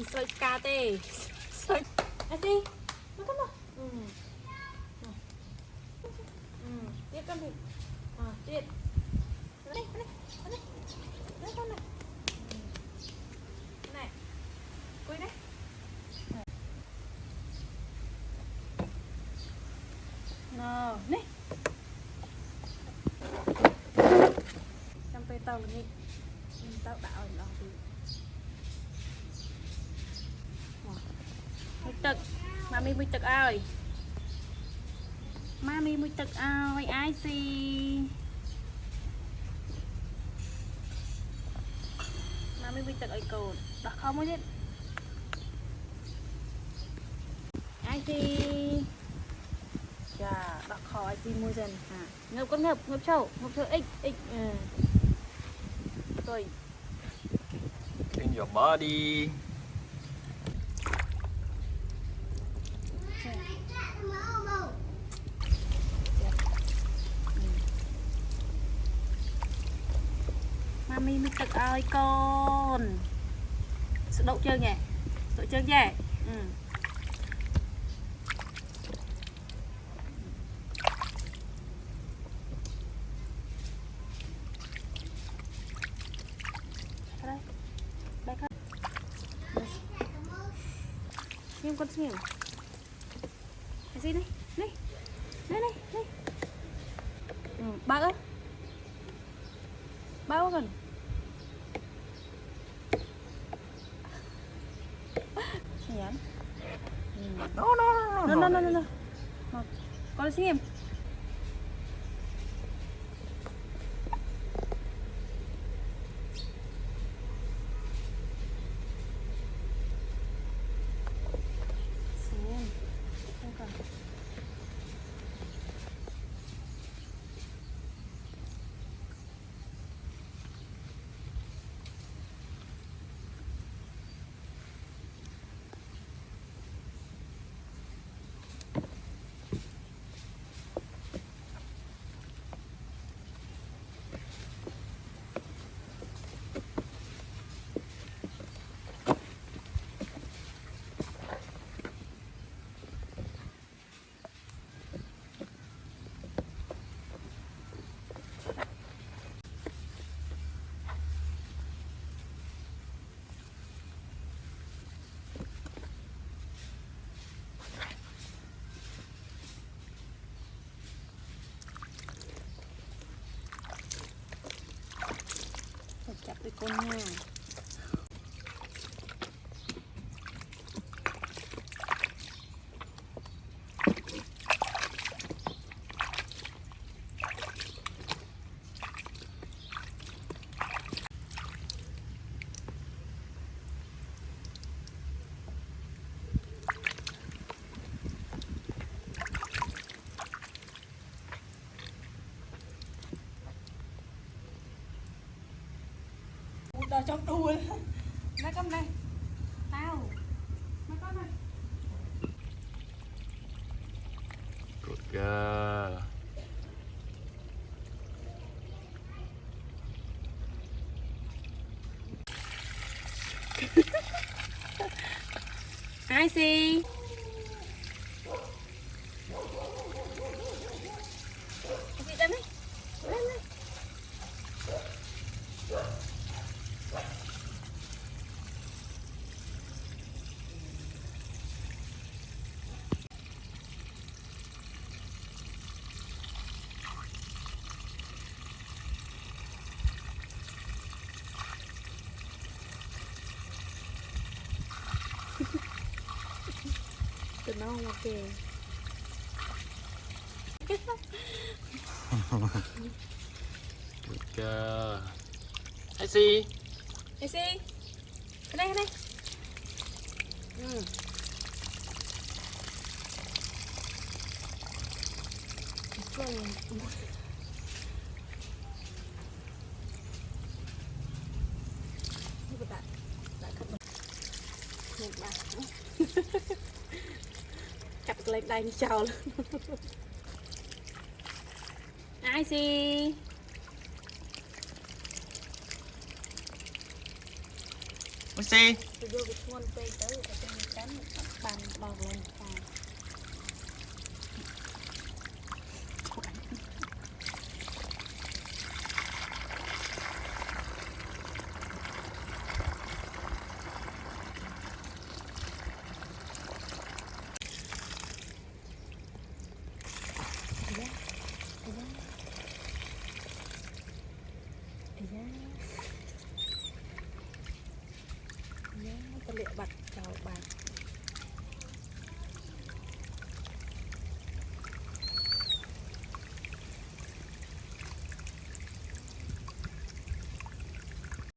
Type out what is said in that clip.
sợi cà tê sợi à gì nó có mà tiếp con thì tiếp đây đây con này này quay đấy nào này trong tay tàu là gì tao đạo rồi thì mùi tực mami mùi tực ơi mami mùi tực ơi ai xì mami mùi tực ơi cồn đặt không mới biết ai xì chà đặt khó ai xì mùi dần ngập con ngập trâu x rồi in your body. mami mới tực ơi con sự đậu chơi nhỉ đậu chơi nhỉ đây đây con xem con xem cái gì đây đây đây đây đây bao bao gần nhắn no con xem chặt với con nha trong đuôi mấy con đây tao mấy con này Good girl. ai xì gì đây mấy lên lên từ nó ok Good girl. I see. Ê xí cái đây cắt lên đây chào ai xì Messi ไปดูไปชวนไปเตอแต่เป็นกันปันบอกเลยค่ะ ตะเลียบัดเจ้าบัด